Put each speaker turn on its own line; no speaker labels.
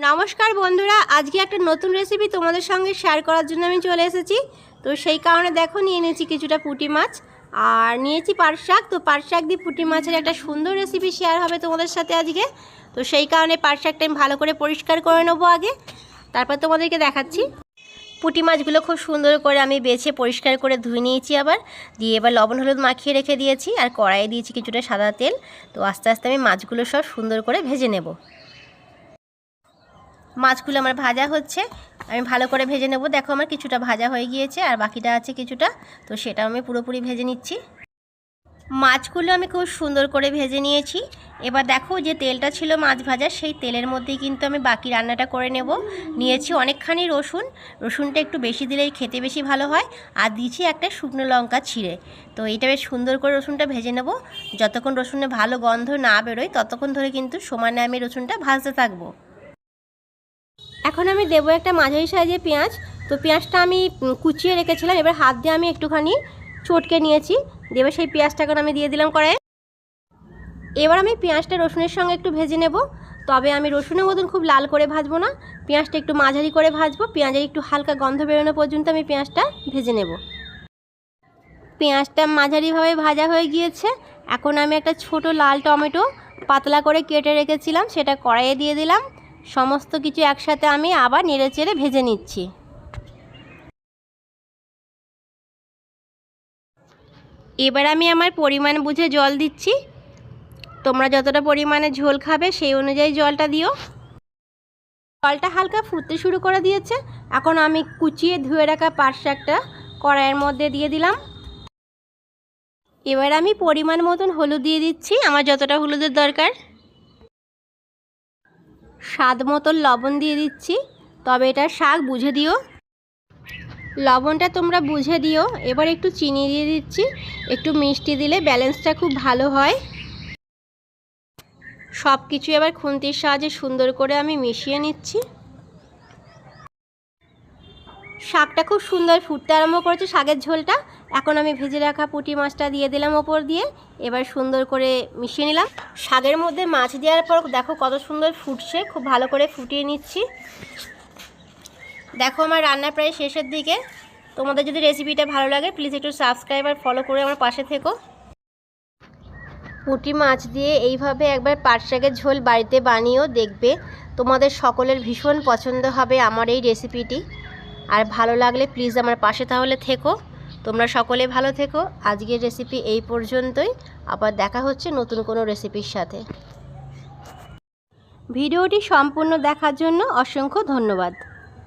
নমস্কার বন্ধুরা, আজকে একটা নতুন রেসিপি তোমাদের সঙ্গে শেয়ার করার জন্য আমি চলে এসেছি। তো সেই কারণে দেখো নিয়ে নিয়েছি কিছুটা পুঁটি মাছ আর নিয়েছি পাট শাক। তো পাট শাক দিয়ে পুঁটি মাছের একটা সুন্দর রেসিপি শেয়ার হবে তোমাদের সাথে আজকে। তো সেই কারণে পাট শাকটা আমি ভালো করে পরিষ্কার করে নেবো আগে, তারপর তোমাদেরকে দেখাচ্ছি। পুঁটি মাছগুলো খুব সুন্দর করে আমি বেছে পরিষ্কার করে ধুয়ে নিয়েছি, আবার দিয়ে এবার লবণ হলুদ মাখিয়ে রেখে দিয়েছি আর কড়াইয়ে দিয়েছি কিছুটা সাদা তেল। তো আস্তে আস্তে আমি মাছগুলো সব সুন্দর করে ভেজে নেব। মাছগুলো আমার ভাজা হচ্ছে, আমি ভালো করে ভেজে নেব। দেখো আমার কিছুটা ভাজা হয়ে গিয়েছে আর বাকিটা আছে কিছুটা, তো সেটা আমি পুরোপুরি ভেজে নিচ্ছি। মাছগুলো আমি খুব সুন্দর করে ভেজে নিয়েছি। এবার দেখো যে তেলটা ছিল মাছ ভাজা, সেই তেলের মধ্যেই কিন্তু আমি বাকি রান্নাটা করে নেব। নিয়েছি অনেকখানি রসুন, রসুনটা একটু বেশি দিলেই খেতে বেশি ভালো হয়, আর দিয়েছি একটা শুকনো লঙ্কা ছিঁড়ে। তো এইটা বেশ সুন্দর করে রসুনটা ভেজে নেব। যতক্ষণ রসুনে ভালো গন্ধ না বেরোয় ততক্ষণ ধরে কিন্তু সমানে আমি রসুনটা ভাজতে থাকবো। এখন আমি দেবো একটা মাঝারি সাইজের পেঁয়াজ। তো পেঁয়াজটা আমি কুচিয়ে রেখেছিলাম, এবার হাত দিয়ে আমি একটুখানি চটকে নিয়েছি। দেবে সেই পেঁয়াজটা এখন আমি দিয়ে দিলাম কড়াইয়ে। এবার আমি পেঁয়াজটা রসুনের সঙ্গে একটু ভেজে নেব, তবে আমি রসুনের মতন খুব লাল করে ভাজবো না, পেঁয়াজটা একটু মাঝারি করে ভাজবো। পেঁয়াজের একটু হালকা গন্ধ বেরোনো পর্যন্ত আমি পেঁয়াজটা ভেজে নেব। পেঁয়াজটা মাঝারিভাবে ভাজা হয়ে গিয়েছে। এখন আমি একটা ছোট লাল টমেটো পাতলা করে কেটে রেখেছিলাম, সেটা কড়াইয়ে দিয়ে দিলাম। সমস্ত কিছু একসাথে আমি আবার নেড়েচেড়ে ভেজে নিচ্ছি। এবার আমি আমার পরিমাণ বুঝে জল দিচ্ছি। তোমরা যতটা পরিমাণে ঝোল খাবে সেই অনুযায়ী জলটা দিও। জলটা হালকা ফুটতে শুরু করে দিয়েছে। এখন আমি কুচিয়ে ধুয়ে রাখা পাট শাকটা কড়াইয়ের মধ্যে দিয়ে দিলাম। এবার আমি পরিমাণ মতন হলুদ দিয়ে দিচ্ছি, আমার যতটা হলুদের দরকার। স্বাদ মতন লবণ দিয়ে দিচ্ছি, তবে এটা শাক বুঝে দিও, লবণটা তোমরা বুঝে দিও। এবার একটু চিনি দিয়ে দিচ্ছি, একটু মিষ্টি দিলে ব্যালেন্সটা খুব ভালো হয়। সব কিছু এবার খুন্তির সাহায্যে সুন্দর করে আমি মিশিয়ে নিচ্ছি। শাকটা খুব সুন্দর ফুটতে আরম্ভ করেছে, শাকের ঝোলটা। এখন আমি ভেজে রাখা পুঁটি মাছটা দিয়ে দিলাম ওপর দিয়ে, এবার সুন্দর করে মিশিয়ে নিলাম। শাকের মধ্যে মাছ দেওয়ার পর দেখো কত সুন্দর ফুটছে, খুব ভালো করে ফুটিয়ে নিচ্ছি। দেখো আমার রান্না প্রায় শেষের দিকে। তোমাদের যদি রেসিপিটা ভালো লাগে প্লিজ একটু সাবস্ক্রাইব আর ফলো করে আমার পাশে থেকো। পুঁটি মাছ দিয়ে এইভাবে একবার পাট শাকের ঝোল বাড়িতে বানিয়েও দেখবে, তোমাদের সকলের ভীষণ পছন্দ হবে আমার এই রেসিপিটি। আর ভালো লাগলে প্লিজ আমার পাশে তাহলে থেকো। তোমরা সকলে ভালো থেকো। আজকের রেসিপি এই পর্যন্তই, আবার দেখা হচ্ছে নতুন কোনো রেসিপির সাথে। ভিডিওটি সম্পূর্ণ দেখার জন্য অসংখ্য ধন্যবাদ।